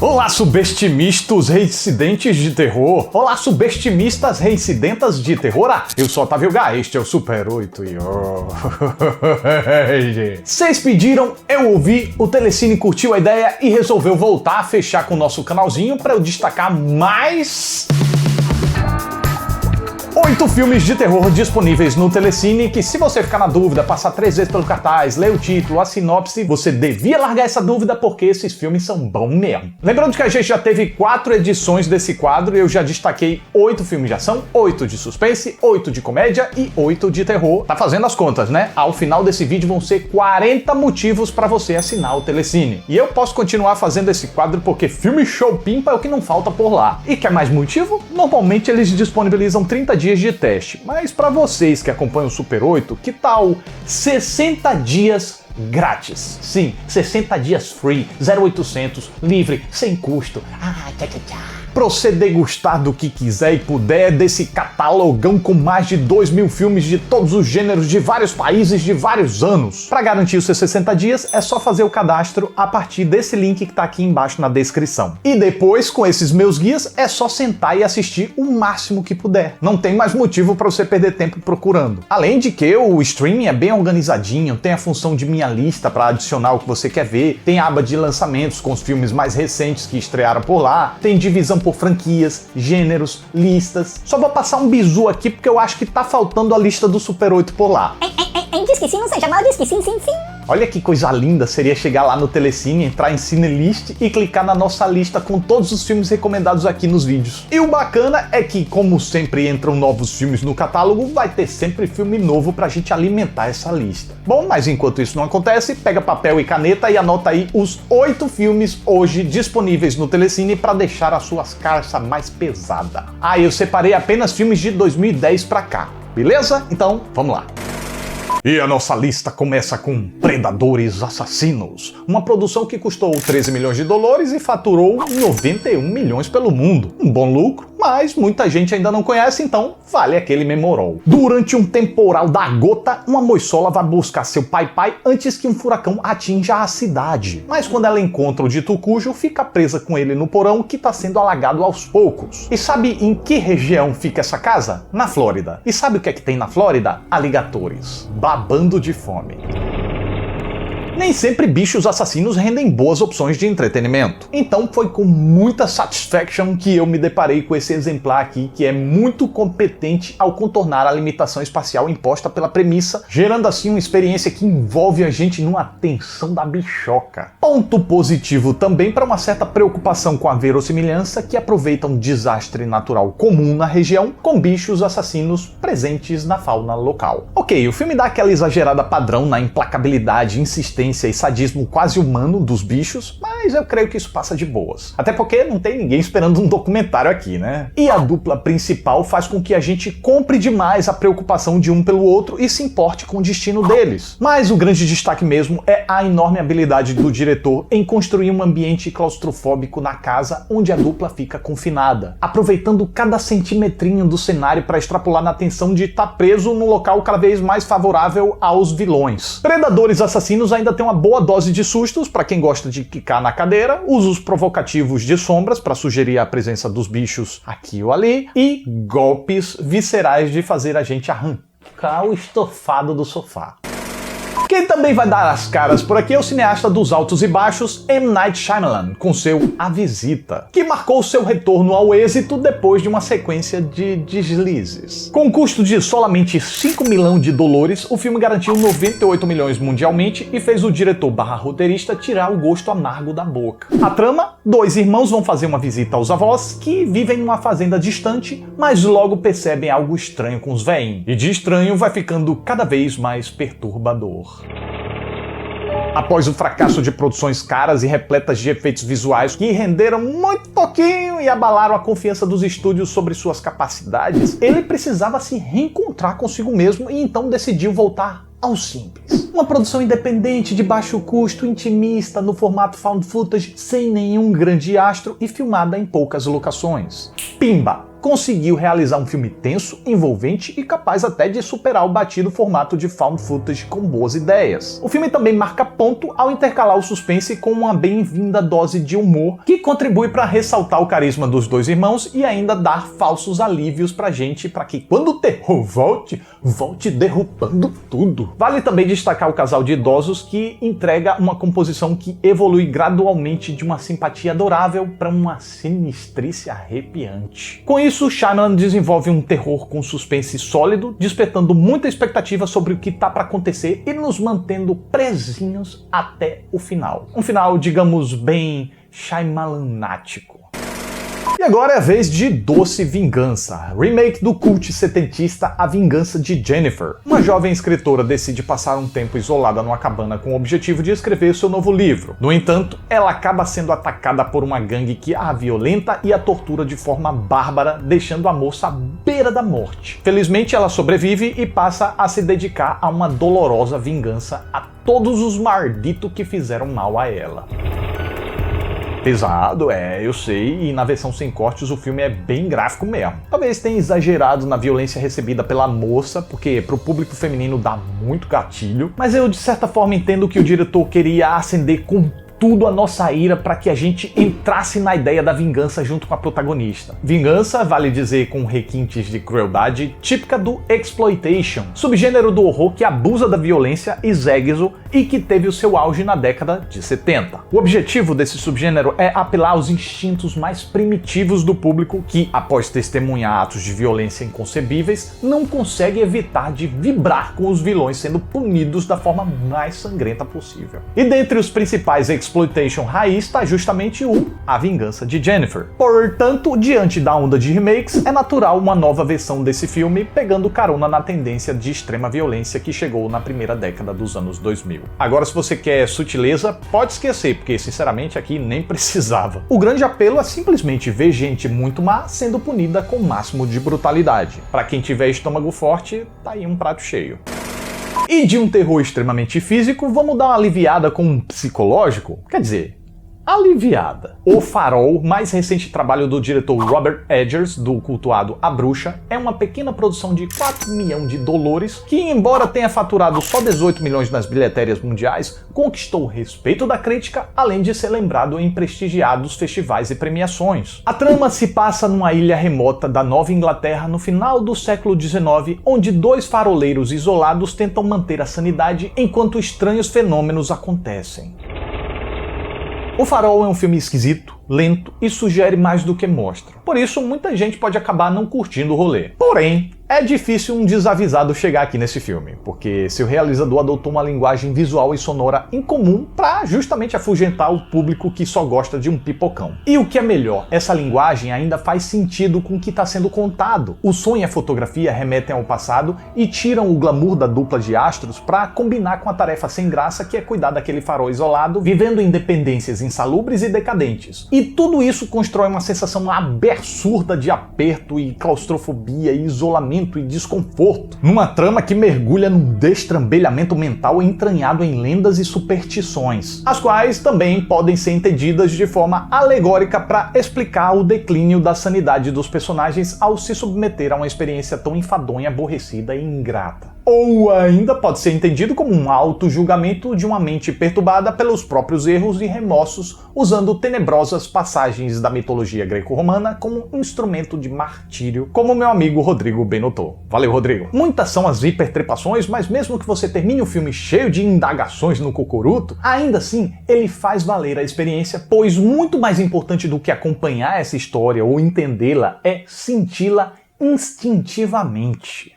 Olá, subestimistas reincidentes de terror. Olá, subestimistas reincidentas de terror. Eu sou Otávio Gá, este é o Super 8 e... Vocês pediram, eu ouvi, o Telecine curtiu a ideia e resolveu voltar a fechar com o nosso canalzinho para eu destacar mais 8 filmes de terror disponíveis no Telecine que, se você ficar na dúvida, passar 3 vezes pelo cartaz, ler o título, a sinopse, você devia largar essa dúvida porque esses filmes são bons mesmo. Lembrando que a gente já teve 4 edições desse quadro e eu já destaquei 8 filmes de ação, 8 de suspense, 8 de comédia e 8 de terror. Tá fazendo as contas, né? Ao final desse vídeo vão ser 40 motivos para você assinar o Telecine. E eu posso continuar fazendo esse quadro porque filme show pimpa é o que não falta por lá. E quer mais motivo? Normalmente eles disponibilizam 30 dias de teste, mas para vocês que acompanham o Super 8, que tal 60 dias grátis? Sim, 60 dias free, 0800, livre, sem custo. Pra você degustar do que quiser e puder desse catalogão com mais de 2.000 filmes de todos os gêneros de vários países de vários anos. Para garantir os seus 60 dias, é só fazer o cadastro a partir desse link que tá aqui embaixo na descrição. E depois, com esses meus guias, é só sentar e assistir o máximo que puder. Não tem mais motivo para você perder tempo procurando. Além de que o streaming é bem organizadinho, tem a função de minha lista para adicionar o que você quer ver, tem a aba de lançamentos com os filmes mais recentes que estrearam por lá, tem divisão por franquias, gêneros, listas. Só vou passar um bizu aqui porque eu acho que tá faltando a lista do Super 8 por lá. Diz que sim, não sei, chamar diz que sim. Olha que coisa linda seria chegar lá no Telecine, entrar em Cinelist e clicar na nossa lista com todos os filmes recomendados aqui nos vídeos. E o bacana é que, como sempre entram novos filmes no catálogo, vai ter sempre filme novo pra gente alimentar essa lista. Bom, mas enquanto isso não acontece, pega papel e caneta e anota aí os 8 filmes hoje disponíveis no Telecine pra deixar as suas carças mais pesadas. Eu separei apenas filmes de 2010 pra cá, beleza? Então, vamos lá. E a nossa lista começa com Predadores Assassinos, uma produção que custou 13 milhões de dólares e faturou 91 milhões pelo mundo. Um bom lucro, mas muita gente ainda não conhece, então vale aquele memorol. Durante um temporal da gota, uma moissola vai buscar seu pai antes que um furacão atinja a cidade. Mas quando ela encontra o dito cujo, fica presa com ele no porão que está sendo alagado aos poucos. E sabe em que região fica essa casa? Na Flórida. E sabe o que é que tem na Flórida? Aligatores. Babando de fome. Nem sempre bichos assassinos rendem boas opções de entretenimento. Então foi com muita satisfaction que eu me deparei com esse exemplar aqui, que é muito competente ao contornar a limitação espacial imposta pela premissa, gerando assim uma experiência que envolve a gente numa tensão da bichoca. Ponto positivo também para uma certa preocupação com a verossimilhança que aproveita um desastre natural comum na região com bichos assassinos presentes na fauna local. Ok, o filme dá aquela exagerada padrão na implacabilidade, insistência e sadismo quase humano dos bichos, mas eu creio que isso passa de boas. Até porque não tem ninguém esperando um documentário aqui, né? E a dupla principal faz com que a gente compre demais a preocupação de um pelo outro e se importe com o destino deles. Mas o grande destaque mesmo é a enorme habilidade do diretor em construir um ambiente claustrofóbico na casa onde a dupla fica confinada, aproveitando cada centimetrinho do cenário para extrapolar na tensão de estar preso num local cada vez mais favorável aos vilões. Predadores Assassinos ainda tem uma boa dose de sustos para quem gosta de quicar na cadeira, usos provocativos de sombras para sugerir a presença dos bichos aqui ou ali e golpes viscerais de fazer a gente arrancar o estofado do sofá. Quem também vai dar as caras por aqui é o cineasta dos altos e baixos M. Night Shyamalan, com seu A Visita, que marcou seu retorno ao êxito depois de uma sequência de deslizes. Com um custo de solamente 5 milhões de dólares, o filme garantiu 98 milhões mundialmente e fez o diretor/roteirista tirar o gosto amargo da boca. A trama: 2 irmãos vão fazer uma visita aos avós que vivem numa fazenda distante, mas logo percebem algo estranho com os véinhos. E de estranho vai ficando cada vez mais perturbador. Após o fracasso de produções caras e repletas de efeitos visuais que renderam muito pouquinho e abalaram a confiança dos estúdios sobre suas capacidades, ele precisava se reencontrar consigo mesmo e então decidiu voltar ao simples. Uma produção independente, de baixo custo, intimista, no formato found footage, sem nenhum grande astro e filmada em poucas locações. Pimba! conseguiu realizar um filme tenso, envolvente e capaz até de superar o batido formato de found footage com boas ideias. O filme também marca ponto ao intercalar o suspense com uma bem-vinda dose de humor que contribui para ressaltar o carisma dos dois irmãos e ainda dar falsos alívios pra gente, para que quando o terror volte derrubando tudo. Vale também destacar o casal de idosos que entrega uma composição que evolui gradualmente de uma simpatia adorável para uma sinistrice arrepiante. Com isso, Shyamalan desenvolve um terror com suspense sólido, despertando muita expectativa sobre o que tá para acontecer e nos mantendo presinhos até o final. Um final, digamos, bem Shyamalanático. E agora é a vez de Doce Vingança, remake do cult setentista A Vingança de Jennifer. Uma jovem escritora decide passar um tempo isolada numa cabana com o objetivo de escrever seu novo livro. No entanto, ela acaba sendo atacada por uma gangue que a violenta e a tortura de forma bárbara, deixando a moça à beira da morte. Felizmente, ela sobrevive e passa a se dedicar a uma dolorosa vingança a todos os malditos que fizeram mal a ela. Pesado, eu sei, e na versão sem cortes o filme é bem gráfico mesmo. Talvez tenha exagerado na violência recebida pela moça, porque pro público feminino dá muito gatilho, mas eu de certa forma entendo que o diretor queria acender com tudo a nossa ira para que a gente entrasse na ideia da vingança junto com a protagonista. Vingança, vale dizer com requintes de crueldade, típica do exploitation, subgênero do horror que abusa da violência exéguizo e que teve o seu auge na década de 70. O objetivo desse subgênero é apelar aos instintos mais primitivos do público que, após testemunhar atos de violência inconcebíveis, não consegue evitar de vibrar com os vilões sendo punidos da forma mais sangrenta possível. E dentre os principais exploitation raiz está justamente A Vingança de Jennifer. Portanto, diante da onda de remakes, é natural uma nova versão desse filme pegando carona na tendência de extrema violência que chegou na primeira década dos anos 2000. Agora, se você quer sutileza, pode esquecer, porque sinceramente aqui nem precisava. O grande apelo é simplesmente ver gente muito má sendo punida com o máximo de brutalidade. Para quem tiver estômago forte, tá aí um prato cheio. E de um terror extremamente físico, vamos dar uma aliviada com um psicológico? Quer dizer, aliviada. O Farol, mais recente trabalho do diretor Robert Eggers, do cultuado A Bruxa, é uma pequena produção de 4 milhões de dólares que, embora tenha faturado só 18 milhões nas bilhetérias mundiais, conquistou o respeito da crítica, além de ser lembrado em prestigiados festivais e premiações. A trama se passa numa ilha remota da Nova Inglaterra no final do século XIX, onde dois faroleiros isolados tentam manter a sanidade enquanto estranhos fenômenos acontecem. O Farol é um filme esquisito, lento e sugere mais do que mostra. Por isso, muita gente pode acabar não curtindo o rolê. Porém, é difícil um desavisado chegar aqui nesse filme, porque seu realizador adotou uma linguagem visual e sonora incomum para justamente afugentar o público que só gosta de um pipocão. E o que é melhor, essa linguagem ainda faz sentido com o que está sendo contado. O som e a fotografia remetem ao passado e tiram o glamour da dupla de astros para combinar com a tarefa sem graça que é cuidar daquele farol isolado, vivendo independências insalubres e decadentes. E tudo isso constrói uma sensação absurda de aperto e claustrofobia e isolamento e desconforto, numa trama que mergulha num destrambelhamento mental entranhado em lendas e superstições, as quais também podem ser entendidas de forma alegórica para explicar o declínio da sanidade dos personagens ao se submeter a uma experiência tão enfadonha, aborrecida e ingrata. Ou ainda pode ser entendido como um auto-julgamento de uma mente perturbada pelos próprios erros e remorsos, usando tenebrosas passagens da mitologia greco-romana como instrumento de martírio, como meu amigo Rodrigo bem notou. Valeu, Rodrigo! Muitas são as hipertrepações, mas mesmo que você termine o filme cheio de indagações no cocoruto, ainda assim ele faz valer a experiência, pois muito mais importante do que acompanhar essa história ou entendê-la é senti-la instintivamente.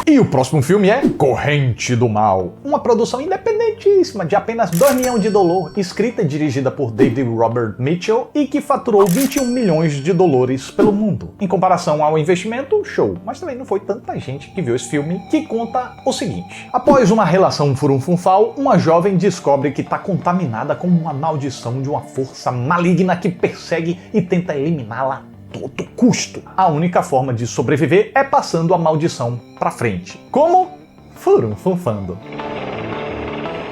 E o próximo filme é Corrente do Mal, uma produção independentíssima de apenas 2 milhões de dólares, escrita e dirigida por David Robert Mitchell e que faturou 21 milhões de dólares pelo mundo. Em comparação ao investimento, show, mas também não foi tanta gente que viu esse filme, que conta o seguinte. Após uma relação furunfunfal, uma jovem descobre que está contaminada com uma maldição de uma força maligna que persegue e tenta eliminá-la todo custo. A única forma de sobreviver é passando a maldição pra frente. Como? Furunfunfando.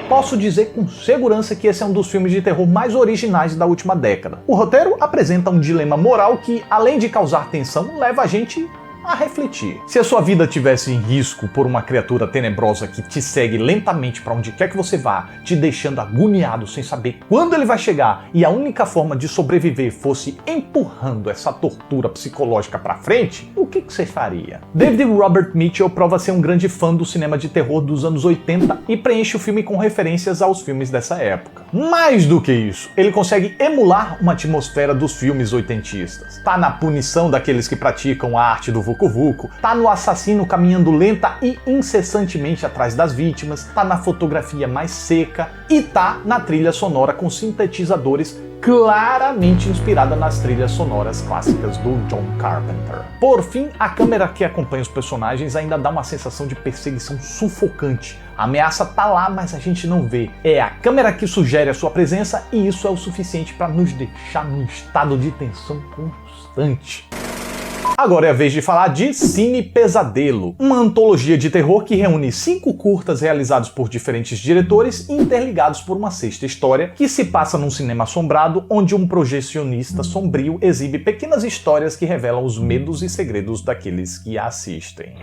Posso dizer com segurança que esse é um dos filmes de terror mais originais da última década. O roteiro apresenta um dilema moral que, além de causar tensão, leva a gente a refletir. Se a sua vida tivesse em risco por uma criatura tenebrosa que te segue lentamente para onde quer que você vá, te deixando agoniado sem saber quando ele vai chegar, e a única forma de sobreviver fosse empurrando essa tortura psicológica para frente, o que você faria? David Robert Mitchell prova ser um grande fã do cinema de terror dos anos 80 e preenche o filme com referências aos filmes dessa época. Mais do que isso, ele consegue emular uma atmosfera dos filmes oitentistas. Tá na punição daqueles que praticam a arte do vucu-vucu, tá no assassino caminhando lenta e incessantemente atrás das vítimas, tá na fotografia mais seca e tá na trilha sonora com sintetizadores claramente inspirada nas trilhas sonoras clássicas do John Carpenter. Por fim, a câmera que acompanha os personagens ainda dá uma sensação de perseguição sufocante. A ameaça tá lá, mas a gente não vê. É a câmera que sugere a sua presença e isso é o suficiente para nos deixar num estado de tensão constante. Agora é a vez de falar de Cine Pesadelo, uma antologia de terror que reúne 5 curtas realizados por diferentes diretores e interligados por uma sexta história que se passa num cinema assombrado onde um projecionista sombrio exibe pequenas histórias que revelam os medos e segredos daqueles que a assistem.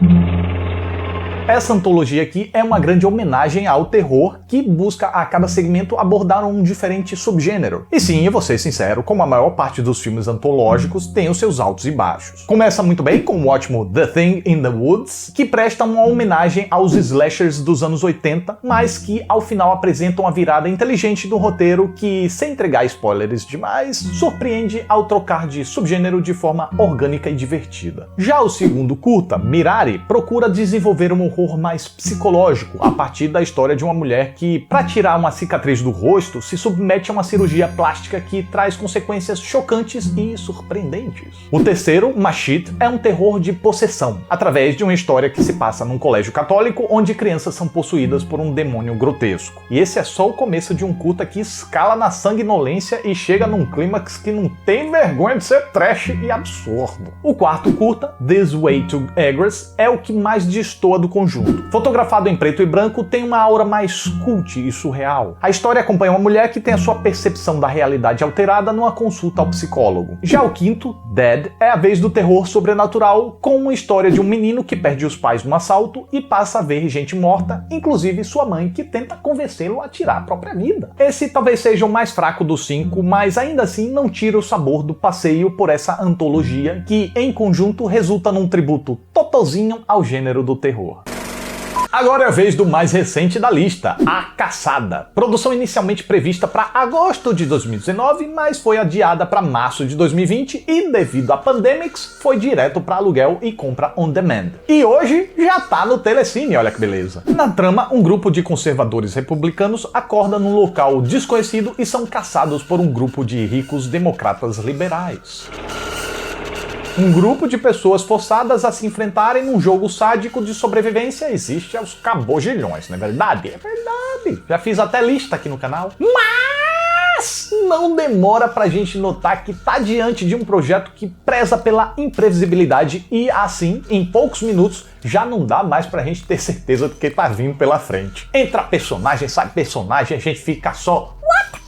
Essa antologia aqui é uma grande homenagem ao terror que busca a cada segmento abordar um diferente subgênero. E sim, eu vou ser sincero, como a maior parte dos filmes antológicos tem os seus altos e baixos. Começa muito bem com o ótimo The Thing in the Woods, que presta uma homenagem aos slashers dos anos 80, mas que ao final apresentam a virada inteligente do roteiro que, sem entregar spoilers demais, surpreende ao trocar de subgênero de forma orgânica e divertida. Já o segundo curta, Mirari, procura desenvolver um horror mais psicológico, a partir da história de uma mulher que, para tirar uma cicatriz do rosto, se submete a uma cirurgia plástica que traz consequências chocantes e surpreendentes. O terceiro, Mashit, é um terror de possessão, através de uma história que se passa num colégio católico onde crianças são possuídas por um demônio grotesco. E esse é só o começo de um curta que escala na sanguinolência e chega num clímax que não tem vergonha de ser trash e absurdo. O quarto curta, This Way to Egress, é o que mais destoa do conjunto. Fotografado em preto e branco, tem uma aura mais cult e surreal. A história acompanha uma mulher que tem a sua percepção da realidade alterada numa consulta ao psicólogo. Já o quinto, Dead, é a vez do terror sobrenatural, com uma história de um menino que perde os pais num assalto e passa a ver gente morta, inclusive sua mãe, que tenta convencê-lo a tirar a própria vida. Esse talvez seja o mais fraco dos 5, mas ainda assim não tira o sabor do passeio por essa antologia que, em conjunto, resulta num tributo totalzinho ao gênero do terror. Agora é a vez do mais recente da lista, A Caçada. Produção inicialmente prevista para agosto de 2019, mas foi adiada para março de 2020 e, devido à pandemics, foi direto para aluguel e compra on demand. E hoje já tá no Telecine, olha que beleza. Na trama, um grupo de conservadores republicanos acorda num local desconhecido e são caçados por um grupo de ricos democratas liberais. Um grupo de pessoas forçadas a se enfrentarem num jogo sádico de sobrevivência existe aos cabogilhões, não é verdade? É verdade. Já fiz até lista aqui no canal. Mas não demora pra gente notar que tá diante de um projeto que preza pela imprevisibilidade e, assim, em poucos minutos, já não dá mais pra gente ter certeza do que tá vindo pela frente. Entra personagem, sai personagem, a gente fica só...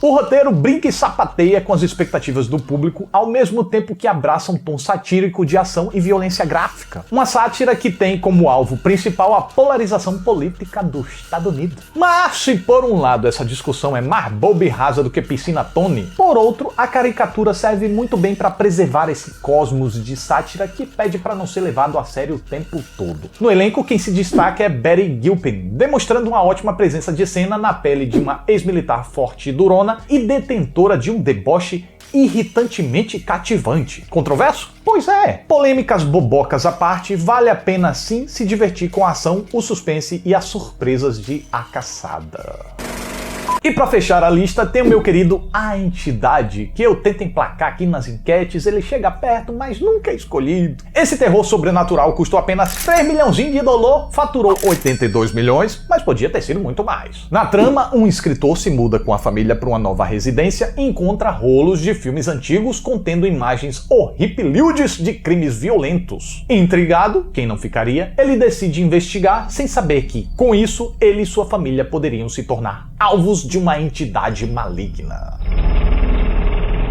O roteiro brinca e sapateia com as expectativas do público, ao mesmo tempo que abraça um tom satírico de ação e violência gráfica. Uma sátira que tem como alvo principal a polarização política do Estados Unidos. Mas se por um lado essa discussão é mais boba e rasa do que piscina Tony, por outro, a caricatura serve muito bem para preservar esse cosmos de sátira que pede para não ser levado a sério o tempo todo. No elenco, quem se destaca é Betty Gilpin, demonstrando uma ótima presença de cena na pele de uma ex-militar forte e durona e detentora de um deboche irritantemente cativante. Controverso? Pois é. Polêmicas bobocas à parte, vale a pena sim se divertir com a ação, o suspense e as surpresas de A Caçada. E pra fechar a lista tem o meu querido A Entidade, que eu tento emplacar aqui nas enquetes, ele chega perto, mas nunca é escolhido. Esse terror sobrenatural custou apenas 3 milhãozinhos de dólar, faturou 82 milhões, mas podia ter sido muito mais. Na trama, um escritor se muda com a família para uma nova residência e encontra rolos de filmes antigos contendo imagens horripileudes de crimes violentos. Intrigado, quem não ficaria, ele decide investigar sem saber que, com isso, ele e sua família poderiam se tornar alvos de uma entidade maligna.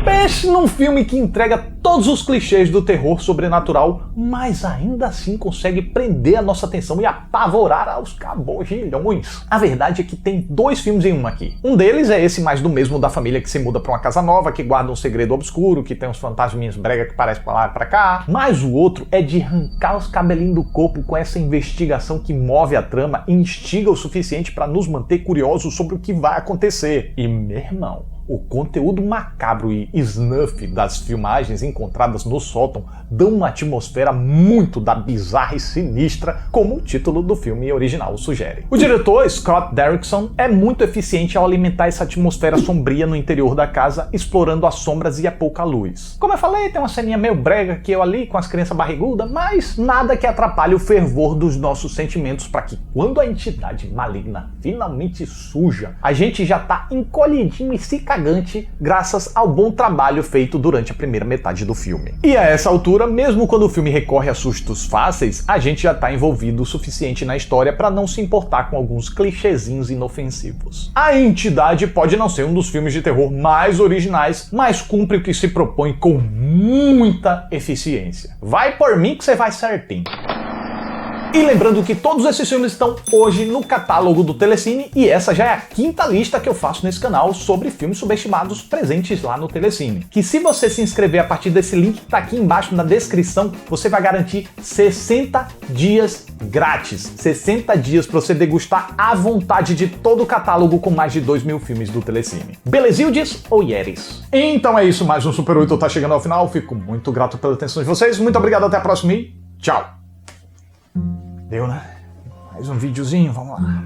Pense num filme que entrega todos os clichês do terror sobrenatural, mas ainda assim consegue prender a nossa atenção e apavorar aos cabojilhões. A verdade é que tem 2 filmes em um aqui. Um deles é esse mais do mesmo da família que se muda pra uma casa nova, que guarda um segredo obscuro, que tem uns fantasminhas brega que parecem pra lá e pra cá. Mas o outro é de arrancar os cabelinhos do corpo com essa investigação que move a trama e instiga o suficiente pra nos manter curiosos sobre o que vai acontecer. E, meu irmão, o conteúdo macabro e snuff das filmagens encontradas no sótão dão uma atmosfera muito da bizarra e sinistra, como o título do filme original sugere. O diretor, Scott Derrickson, é muito eficiente ao alimentar essa atmosfera sombria no interior da casa, explorando as sombras e a pouca luz. Como eu falei, tem uma ceninha meio brega aqui ou ali com as crianças barrigudas, mas nada que atrapalhe o fervor dos nossos sentimentos para que, quando a entidade maligna finalmente surja, a gente já tá encolhidinho e se cagante graças ao bom trabalho feito durante a primeira metade do filme. E a essa altura, mesmo quando o filme recorre a sustos fáceis, a gente já tá envolvido o suficiente na história para não se importar com alguns clichêzinhos inofensivos. A Entidade pode não ser um dos filmes de terror mais originais, mas cumpre o que se propõe com muita eficiência. Vai por mim que você vai certinho. E lembrando que todos esses filmes estão hoje no catálogo do Telecine, e essa já é a 5ª lista que eu faço nesse canal sobre filmes subestimados presentes lá no Telecine. Que se você se inscrever a partir desse link que tá aqui embaixo na descrição, você vai garantir 60 dias grátis. 60 dias para você degustar à vontade de todo o catálogo com mais de 2.000 filmes do Telecine. Belezildes ou Yeres? Então é isso, mais um Super 8 tá chegando ao final. Fico muito grato pela atenção de vocês. Muito obrigado, até a próxima e tchau! Deu, né? Mais um videozinho, vamos lá.